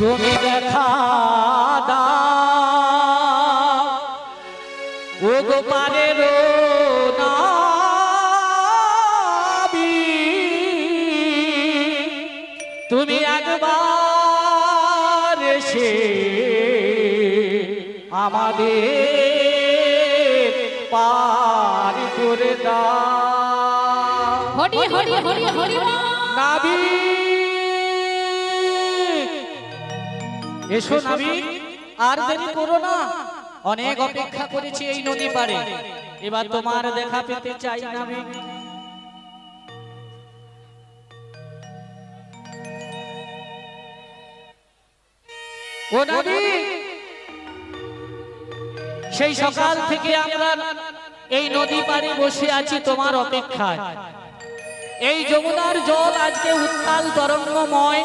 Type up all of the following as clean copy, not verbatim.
তুমি দেখা দাও ও গোপালের নাবি, তুমি একবার এসে আমাদের পার করে দাও। হরি হরি হরি হরি নাবি এসো নাবিক, আর দেরি করো না, অনেক অপেক্ষা করেছি এই নদী পারে, এবার তোমার দেখা পেতে চাই নাবিক। ও নাবিক, সেই সকাল থেকে আমরা এই নদী পারে বসে আছি তোমার অপেক্ষায়। এই যমুনার জল আজকে উত্তাল তরঙ্গময়,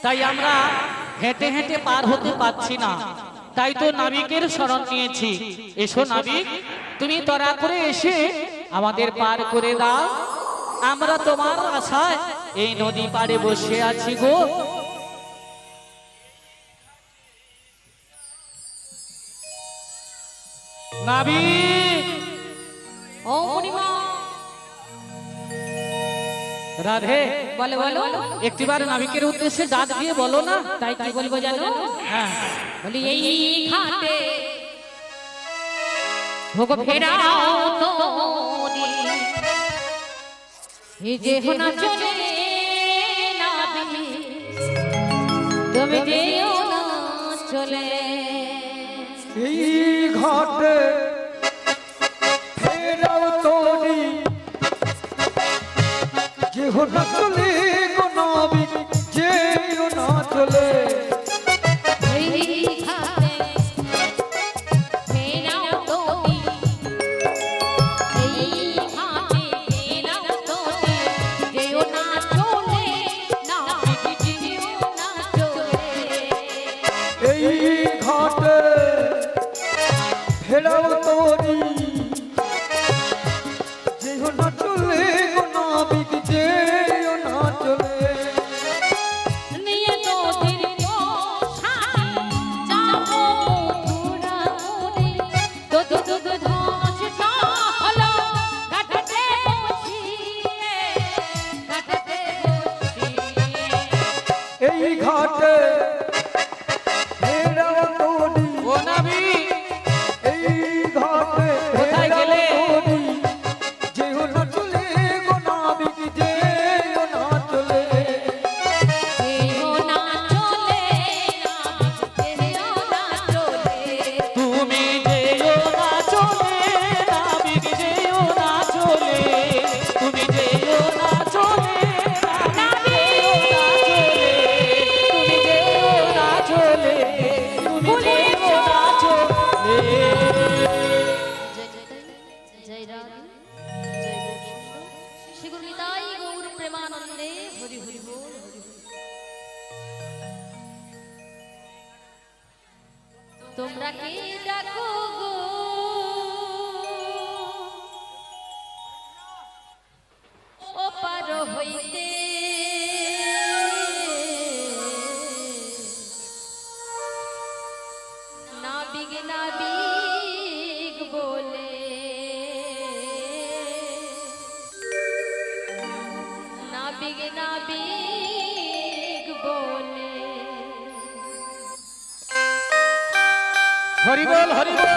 তাই আমরা হেঁটে হেঁটে পার হতে পারছি না, তাই তো নাবিকের শরণ নিয়েছি। এসো নাবিক, তুমি তরা করে এসে আমাদের পার করে দাও, আমরা তোমার আশায় এই নদী পাড়ে বসে আছি গো। নাবিক ও পরিমা রাধে, বলো বলো, একটিবার নাবিকের উদ্দেশ্যে ডাক দিয়ে বলো না। তাই কি বলবো জানো? হ্যাঁ, বলি এই ঘাটে ভোগ ফেরাও তোরি, এই যে হোনা চলে নাবি, তুমি যেও না চলে। এই ঘাটে ফেরাও তোরি, যেও না চলে গো নাবিক, যেও না চলে। এই ঘাটে ফেরাও তোরি, এই ঘাটে ফেরাও তোরি, যেও না চলে নাবি, যেও না চলে। এই ঘাটে ফেরাও তোরি, যেও না চলে গো নাবিক, যেও না চলে। নিয়ে নদীর পাশে যাবো মথুরা মোড়ে, দুধ দুধ ধসটা হলো ঘাটে বসিয়ে, ঘাটে বসিয়ে। এই ঘাটে ফেরাও তোরি, ও নাবিক এই ঘাটে কোথায় গেলে? তোরি, যেও না চলে গো নাবিক, যেও না চলে। যেও না চলে নাবিক, যেও না চলে। তুমি যেও না চলে নাবিক, যেও না চলে, তুমি যেও না চলে নাবিক, যেও না চলে, তুমি যেও না চলে, তুমি যেও না চলে। জয় রাধে, জয় গোবিন্দ, শ্রী গুরু নিতাই গৌর প্রেমানন্দে, হরি হরি বল, হরি হরি। তোমরা কি ডাকো গো ও পার হইতে নাবিগ নাবিগ বলে নাবিগ নাবিগ বলে হরি বল হরি বল।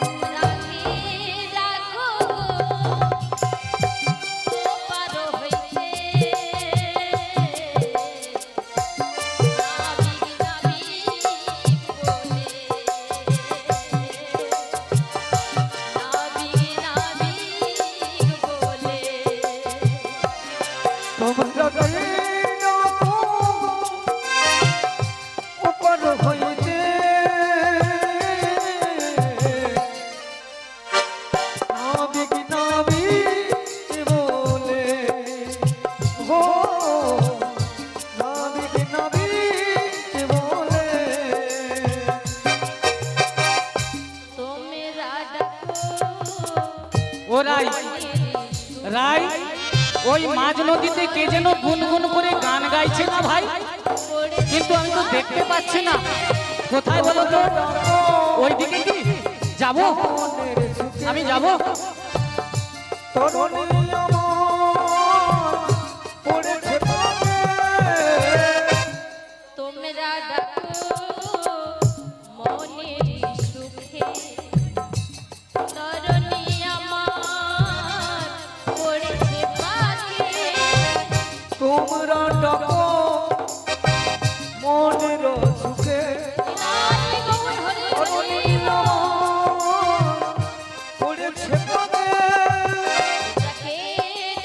তোমরা কি ডাকো গো ও পার হইতে নাবিগ নাবিগ বলে নাবিগ নাবিগ বলে তোমরা কে ডাকো ওপার হইতে নাবিক নাবিক বলে গো নাবিক নাবিক বলে তোমরা ডাকো ও রাই রাই, ওই মাঝ নদীতে কে যেন গুনগুন করে গান গাইছে না ভাই, কিন্তু আমি তো দেখতে পাচ্ছি না। কোথায় বলো তো? ওইদিকে কি যাব? আমি যাব? তরুণী আমার পড়েছে পাবে তোমরা ডাকো মনের সুখে তরুণী আমার পড়েছে পাখে তোমরা ডাকো মনের সুখে নিতাই গৌর হরি হরি তরুণী আমার পড়েছে পাবে যাকে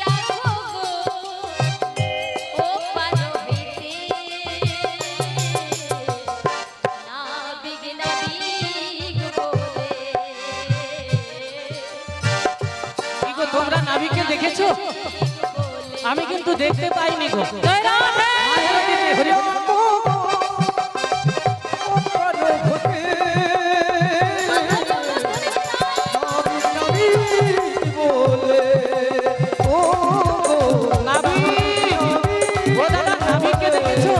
ডাকো গো ও পার হইতে নাবিগ নাবিগ বলে কি গো, তোমরা নাবিককে দেখেছো? বলে আমি কিন্তু দেখতে পাইনি গো। মাঝ নদীতে হরি বল। ওপার হতে নাবিক নাবিক বলে ও নাবিক, ও দাদা নাবিককে দেখেছো?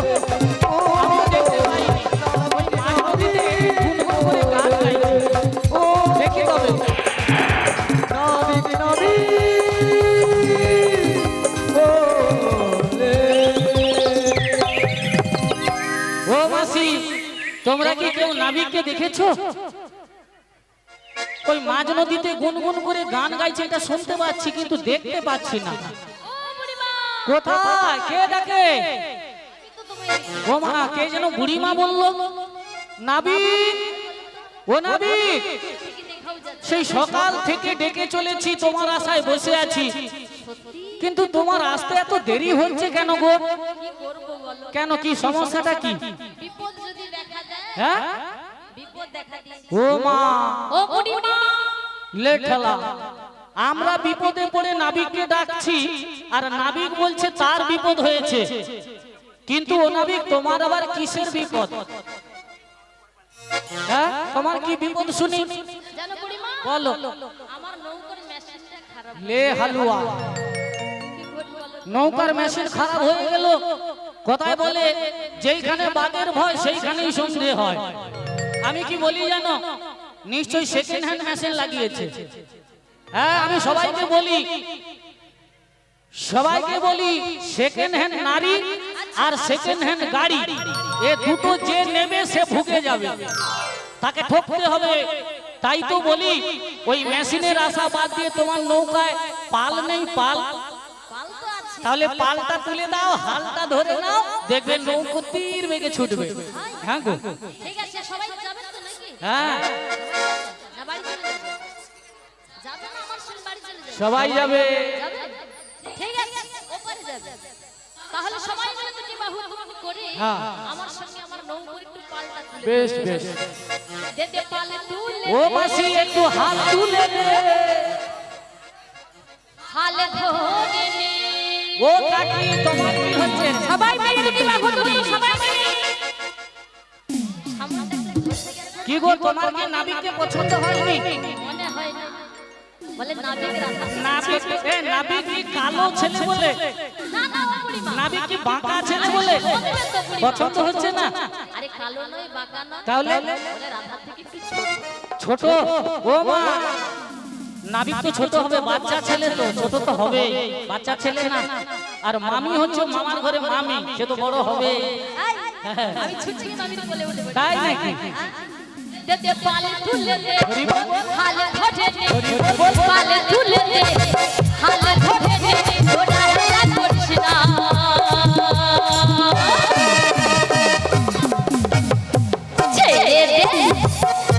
আমি দেখতে পাইনি। ওই মাঝ নদীতে গুনগুন করে গান গাইছে। ও দেখি তবে। নাবিক নাবিক বলে ও মাসি, তোমরা কি কেউ নাবিককে দেখেছো? ওই মাঝ নদীতে গুনগুন করে গান গাইছে, এটা শুনতে পাচ্ছি কিন্তু দেখতে পাচ্ছি না। ও বুড়িমা কোথায়? কে ডাকে? কিন্তু তুমি ও মা, কে যেন বুড়িমা বললো? নাবিক, ও নাবিক, কি দেখাও যাচ্ছে সেই সকাল থেকে ডেকে চলেছি, তোমার আশায় বসে আছি, সত্যি কিন্তু তোমার আসতে এত দেরি হচ্ছে কেন গো? কি করব বলো কেন, কি সমস্যাটা কি? বিপদ যদি দেখা দেয় হ্যাঁ, বিপদ দেখা দিয়েছে ও মা, ও বুড়িমা লেঠেলা, আমরা বিপদে পড়ে নাবিককে ডাকছি আর নাবিক বলছে তার বিপদ হয়েছে, কিন্তু ও নাবিক তোমার আবার কিসের বিপদ? হ্যাঁ, তোমার কি বিপদ শুনি? জানো বুড়িমা বলো। আমার নৌকার মেশিনটা খারাপ লে হালুয়া, কি করব বলো নৌকার মেশিন খারাপ হয়ে গেল। কথায় বলে যেইখানে বাঘের ভয় সেইখানেই সন্দেহ হয়। আমি কি বলি জানো, নিশ্চয়ই সেকেন্ড হ্যান্ড মেশিন লাগিয়েছে। হ্যাঁ, আমি সবাইকে বলি সেকেন্ড হ্যান্ড নারী আর সেকেন্ড হ্যান্ড গাড়ি, এ দুটো যে নেবে সে ভুগে যাবে, তাকে ঠকতে হবে। তাই তো বলি ওই মেশিনের আশা বাদ দিয়ে তোমার নৌকায় পাল নেই, পাল, পাল তো আছে তাহলে পালটা তুলে দাও, হালটা ধরে নাও, দেখবে নৌকো তীর বেগে ছুটবে। হ্যাঁ গো, ঠিক আছে সবাই যাবেন তো নাকি হ্যাঁ না বাড়ি চলে যাবেন যাবেন না আমার সঙ্গে বাড়ি চলে যাবেন সবাই যাবে। যাবেন ঠিক আছে ওপারে যাবেন তাহলে সবাই মিলে দুটি বাহু দুটি করে হ্যাঁ। আমার সঙ্গে আমার নৌকো একটু পাল্টা তুলে বেশ দে। বেশ দে দে পালে তুলে ও মাসি একটু হাত তুলে দে। হালে ধরে নে। ও কাকি তোমার কি হচ্ছে? সবাই মিলে দিবা ঘুরতে সবাই মিলে। সামনে দেখলে ঘুরতে গেলে কি গো তোমার কি নাবিককে পছন্দ হয়নি? মনে হয় না। বলে নাবিকের আশা। নাবিক নাবিক কি কালো ছেলে বলে? না না ও বুড়িমা। নাবিক কি বাঁকা ছেলে বলে পছন্দ হচ্ছে না? আরে কালো নয় বাঁকা নয়। তাহলে বলে রাধা থেকে একটু ছোট। ছোট? ও মা নাবিক তো ছোট হবে, বাচ্চা ছেলে তো ছোট তো হবে, বাচ্চা ছেলে না। আর মামি হচ্ছে মামার ঘরে মামি, সে তো বড় হবে। আমি ছুটছি মামির কোলে উঠে পড়ি। তাই নাকি? দে দে পালে তুলে দে হালে ধরে দে পালে তুলে দে হালে ধরে দে ওরা হেলা করছ না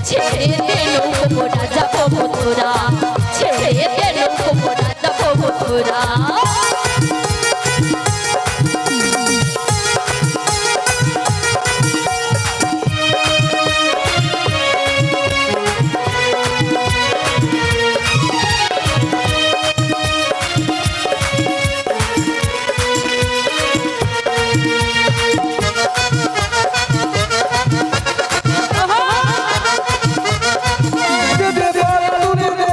ছেড়ে দে নৌকো মোরা যাবো মথুরা ছেড়ে দে নৌকো মোরা যাবো মথুরা দে দে পাল তুলে দে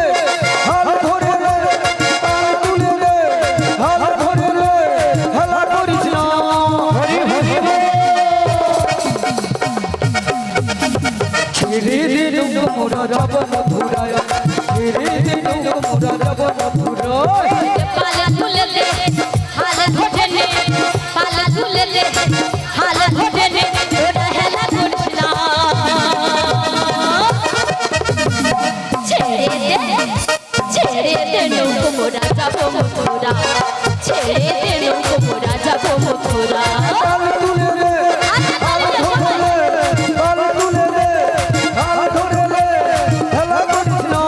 হাল ধরে রে পাল তুলে দে হাল ধরে রে হেলা করিস না হরি হরি ছেড়ে দে নৌকো মোরা যাব মথুরায় ছেড়ে দে নৌকো মোরা যাব মথুরায় পালা তুলে দে হালা ধরে নে পালা তুলে দে হালা ধরে নে ওরা হেলা করছ না ছেড়ে দে নৌকো মোরা যাবো মথুরা ছেড়ে দে নৌকো মোরা যাবো মথুরা পাল তুলে দে হাল ধরে রে পাল তুলে দে হাল ধরে রে হেলা করিস না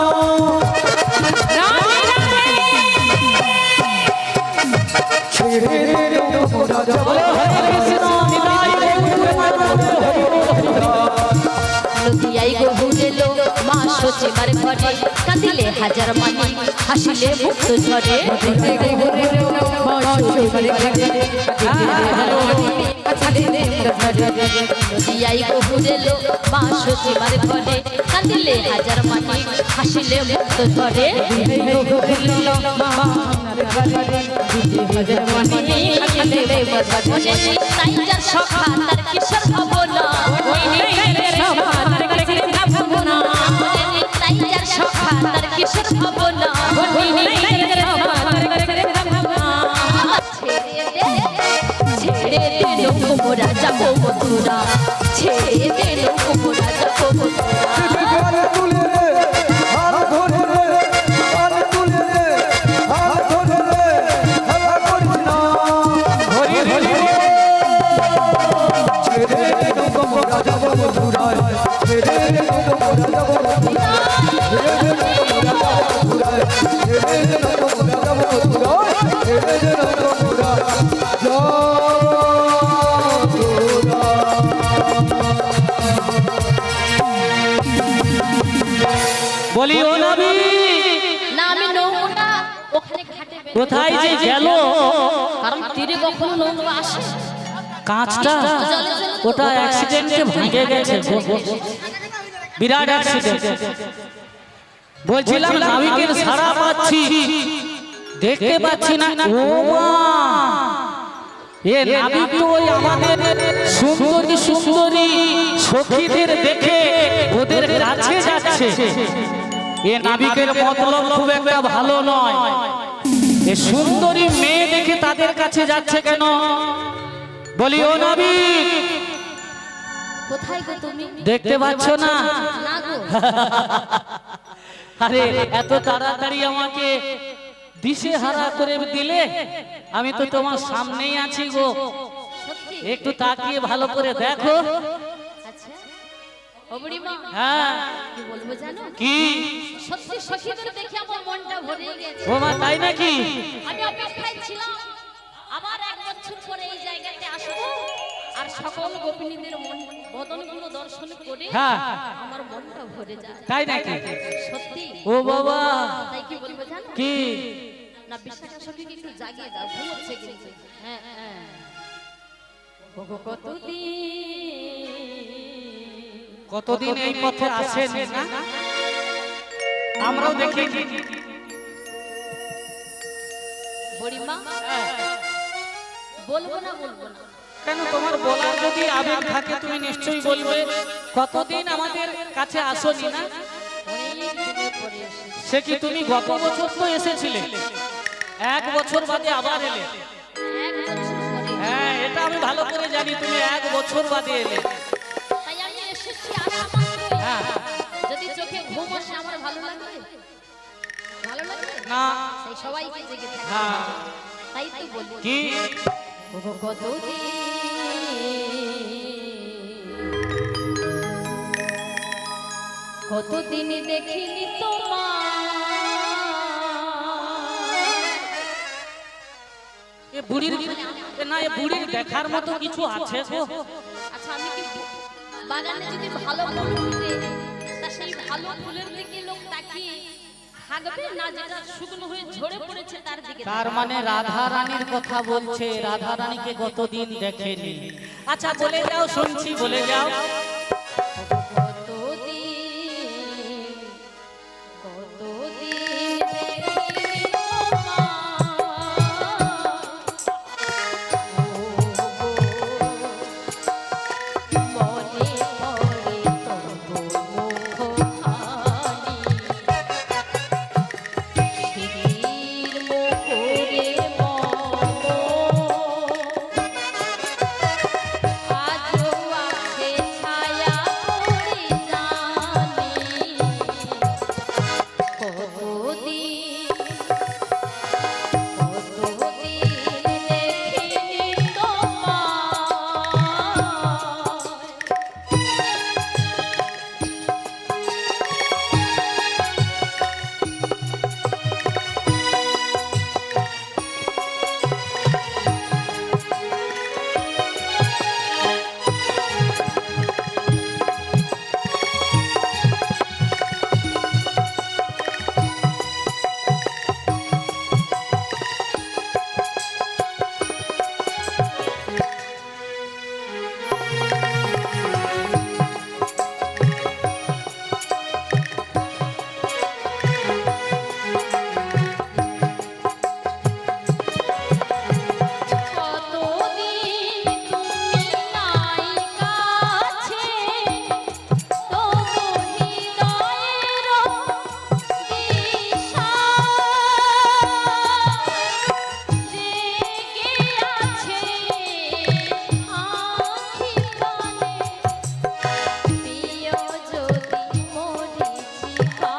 ছেড়ে দে নৌকো মোরা যাব নদিয়াই গহুরে লো মা সচিবার ঘরে কাঁদিলে হাজার মানি হাসিলে মুক্ত ঝরে নদিয়াই গহুরে লো মা সচিবার ঘরে কাঁদিলে হাজার মানি হাসিলে মুক্ত ঝরে তাই যার সখা তার কিশোর ভাবনা তাই যার সখা তার কিশোর ভাবনা ছেড়ে দে নৌকো মোরা যাবো মথুরা ছেড়ে দে নৌকো মোরা যাবো মথুরা হাল তুলে রে হাল ধরে রে পাল তুলে রে হাল ধরে রে হেলা করিস না হরি হরি ছেড়ে দে নৌকো মোরা যাব মথুরায় ছেড়ে দে নৌকো মোরা যাব মথুরায় ছেড়ে দে নৌকো মোরা যাব মথুরায় ছেড়ে দে নৌকো মোরা যাব মথুরায় ছেড়ে দে নৌকো মোরা বলি ও নবী না আমি নৌকোটা ওখানে ঘাটে বেঁধে কোথায় যে গেল? কারণ তীরে কখনো নৌকো আসে কাঁচটা ওটা অ্যাক্সিডেন্টে ভেঙে গেছে, বিরাট অ্যাক্সিডেন্ট। বলছিলাম নাবিকের সারা পাচ্ছি, দেখতে পাচ্ছি না। ও মা, এ নাবিক তো ওই আমাদের সুন্দরী সুন্দরী সখীদের দেখে ওদের কাছে যাচ্ছে। এ নাবিকের মতলব খুব একটা ভালো নয়। এ সুন্দরী মেয়ে দেখে তাদের কাছে যাচ্ছে কেন? বলি ও নাবিক, কোথায় গো তুমি দেখতে পাচ্ছ না? না গো আরে এত তাড়াতাড়ি আমাকে দিশে হারা করে দিলে? আমি তো তোমার সামনেই আছি গো, সত্যি একটু তাকিয়ে ভালো করে দেখো। আচ্ছা ও বুড়িমা হ্যাঁ, কি বলবো জানো কি? সত্যি সখীদের দেখে আমার মনটা ভরে গেছে ও মা, তাই নাকি? আমি অপেক্ষায় ছিলাম আবার এক বছর পরে এই জায়গাতে আসবো আর আর সকল গোপিনীদের মন বদনগুলো দর্শন করে হ্যাঁ আমার মনটা ভরে যায়। তাই নাকি? সত্যি ও বাবা তাই কি বলবো জানো? কি? না বিশাখা সখীকে একটু জাগিয়ে দাও, ঘুমোচ্ছে কিন্তু। হ্যাঁ হ্যাঁ। ওগো কতদিন এই পথে আসেনি না, আমরাও দেখি। বুড়িমা বলবো না কেন, তোমার বলার যদি আবেগ থাকে তুমি নিশ্চয়ই বলবে। কতদিন আমাদের কাছে আসোনি না? অনেক দিনের পরে এসেছি। সে কি তুমি গত বছর তো এসেছিলে, 1 বছর বাদে আবার এলে। 1 বছর পরে হ্যাঁ এটা আমি ভালো করে জানি, তুমি 1 বছর বাদে এলে। তাই আমি এসেছি আসা মাত্রই। হ্যাঁ যদি চোখে ঘুম আসে আমার ভালো লাগবে? ভালো লাগবে না। সেই সবাইকে জেগে থাকে। হ্যাঁ তাই তো বলি কি? ওগো কতদিন দেখিনি তোমার। এ বুড়ির না, এ বুড়ির দেখার মতো কিছু আছে গো। আচ্ছা আমি কি বাগানে যদি ভালো ফুল ফুটে তা সেই ভালো ফুলের দিকে লোক তাকিয়ে থাকবে না, যেটা শুকনো হয়ে ঝরে পড়েছে তার দিকে? তার মানে রাধা রানীর কথা বলছে, রাধা রানীকে গতদিন দেখেনি। আচ্ছা বলে যাও, শুনছি, বলে যাও। কতদিন দেখিনি তোমার। মনে পড়ে তবু মুখখানি, স্মৃতির মুখরে মম আজও আছে ছায়া পড়ে জানি। কতদিন দেখিনি তোমায়। কতদিন তুমি নাই কাছে, তবু হৃদয়ের দিশা জেগে আছে আখি কানে। প্রিয় যদি মরিচিকা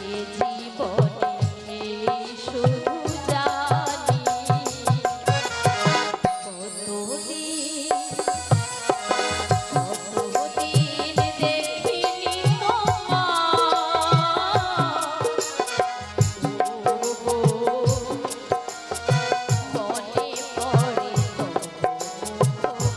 এ জীবনে এই শুধু জানি। কতদিন দেখিনি তোমার। মনে পড়ে তবু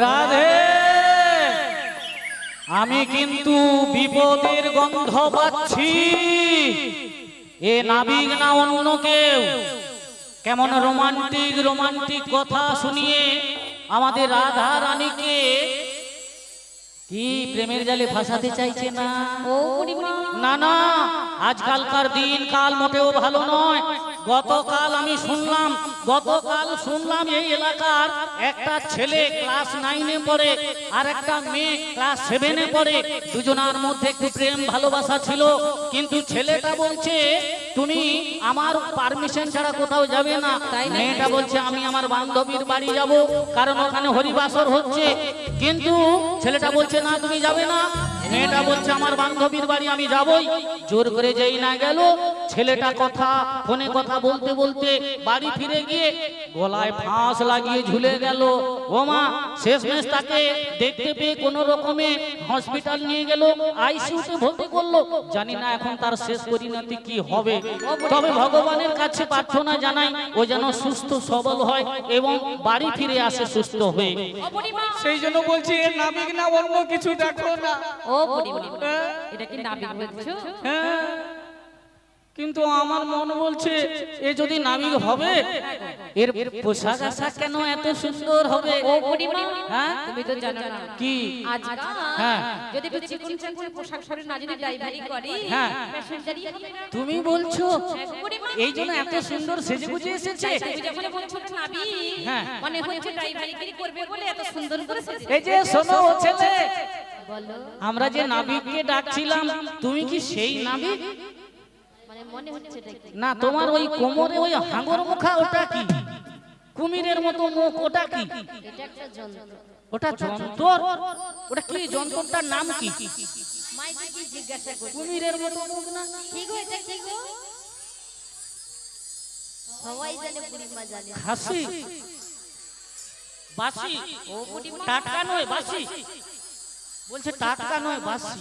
রাধে, আমি কিন্তু বিপদের গন্ধ পাচ্ছি। এ নাবিক না অন্য কেউ, কেমন রোমান্টিক রোমান্টিক কথা শুনিয়ে আমাদের রাধা রানীকে কি প্রেমের জালে ফাঁসাতে চাইছে না? ও বুড়িমা, না না, আজকালকার দিন কাল মোটেও ভালো নয়। গতকাল শুনলাম এই এলাকার একটা ছেলে ক্লাস 9-এ পড়ে আর একটা মেয়ে ক্লাস 7-এ পড়ে। দুজনার মধ্যে একটু প্রেম ভালোবাসা ছিল, কিন্তু ছেলেটা বলছে তুমি আমার পারমিশন ছাড়া কোথাও যাবে না। মেয়েটা বলছে আমি আমার বান্ধবীর বাড়ি যাব, কারণ ওখানে হরিবাসর হচ্ছে। কিন্তু ছেলেটা বলছে না তুমি যাবে না। মেয়েটা বলছে আমার বান্ধবীর বাড়ি আমি যাবই। জোর করে যেই না গেল, ছেলেটা ফোনে কথা বলতে বলতে বাড়ি ফিরে গিয়ে গলায় ফাঁস লাগিয়ে ঝুলে গেল। ও মা, শেষমেশ তাকে দেখতে পেয়ে কোনো রকমে হসপিটাল নিয়ে গেল, আইসিইউতে ভর্তি করলো। জানি না এখন তার শেষ পরিণতি কি হবে। তবে ভগবানের কাছে প্রার্থনা জানাই ও যেন সুস্থ সবল হয় এবং বাড়ি ফিরে আসে সুস্থ হয়ে। ও বুড়িমা, সেই জন্য বলছি এর নাবিক না অন্য কিছু দেখো না। ও বুড়িমা, এটা কি নাবিক বলছো? হ্যাঁ, কিন্তু আমার মন বলছে এ যদি নাবিক হবে, এর পোশাক আশাক কেন এত সুন্দর হবে? ও বুড়িমা, হ্যাঁ, তুমি তো জানো না কি? আজকাল হ্যাঁ। যদি একটু চিকন চাকন পোশাক পরে না যদি ড্রাইভারি করি, হ্যাঁ। প্যাসেঞ্জারই হবে না। তুমি বলছো বুড়িমা, এই জন্য এত সুন্দর সেজে গুজে এসেছে? তুমি যখন বলছো না নাবিক, হ্যাঁ। মানে হচ্ছে ড্রাইভারি করবে বলে এত সুন্দর করে সেজেছে। এই যে শোনো ও ছেলে, বলো, আমরা যে নাবিককে ডাকছিলাম, তুমি কি সেই নাবিক? মানে মনে হচ্ছে এটা কি? না, তোমার ওই কোমরে ওই হাঙ্গর মুখা, ওটা কি? কুমিরের মতো মুখ, ওটা কি? এটা একটা যন্ত্র। ওটা যন্ত্র? ওটা কি যন্ত্রটার নাম কি? মাইকে কি জিজ্ঞাসা করছি? কুমিরের মতো মুখ না? কি গো, এটা কি গো? সবাই জানে, বুড়িমা জানে। হাসি, বাসি। ও বুড়িমা, টাটকা নয় বাসি, বলছে টাটকা নয় বাসি।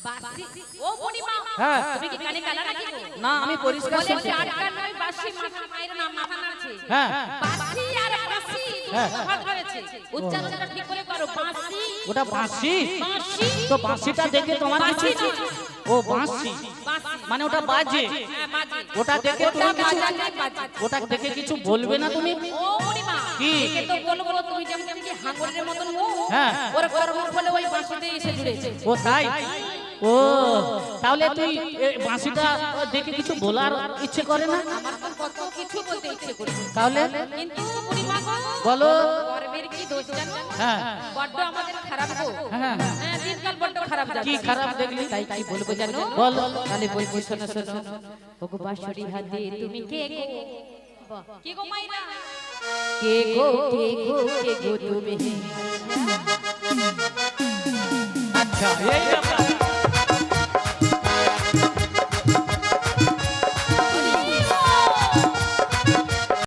বাসি। ও বুড়িমা, হ্যাঁ। তুমি কি কানে কালা রাখিবো? না, আমি পরিষ্কার বলে শুনছি। টাটকা নয় বাসি, মাথা মায়ের নাম মাথা নাড়ছে। হ্যাঁ। বাসি আর বাসি হ্যাঁ। তফাৎ রয়েছে। উচ্চারণটা ঠিক করে করো। বাসি, ওটা বাঁশি। বাসি, তো বাঁশিটা দেখে তোমার বাসি কিছু? না। ও বাঁশি, বাসি। মানে ওটা বাজে। হ্যাঁ, বাজে। ওটা দেখে ওটা তুমি কিছু, বাজালে বাজে। ওটা দেখে কিছু বলবে না তুমি? ও বুড়িমা, কি? একে তো বলবো না, তুমি যেমন কি হাঙ্গরের মতন মুখ, হ্যাঁ। ওর কর্ম ফলে ওই বাঁশিতে এসে জুড়েছে। ও তাই? ও, তাহলে তুই এ বাঁশিটা দেখে কিছু বলার ইচ্ছে করে না? আমার তো কত কিছু বলতে ইচ্ছে করছে, তাহলে কিন্তু বুড়িমা গো, বলো। গর্বের কি দোষ জানো? হ্যাঁ। বড্ড আমাদের খারাপ গো। হ্যাঁ। হ্যাঁ, দিনকাল বড্ড খারাপ যাচ্ছে। কি খারাপ দেখলি? তাই কি বলবো জানো? বল। তাহলে বলছি, শোনো শোনো। ওগো বাঁশরি হাতে তুমি কে গো? বাহ, কে গো মাইরা? কে গো, কে গো, কে গো তুমি? আচ্ছা, এই ব্যাপার।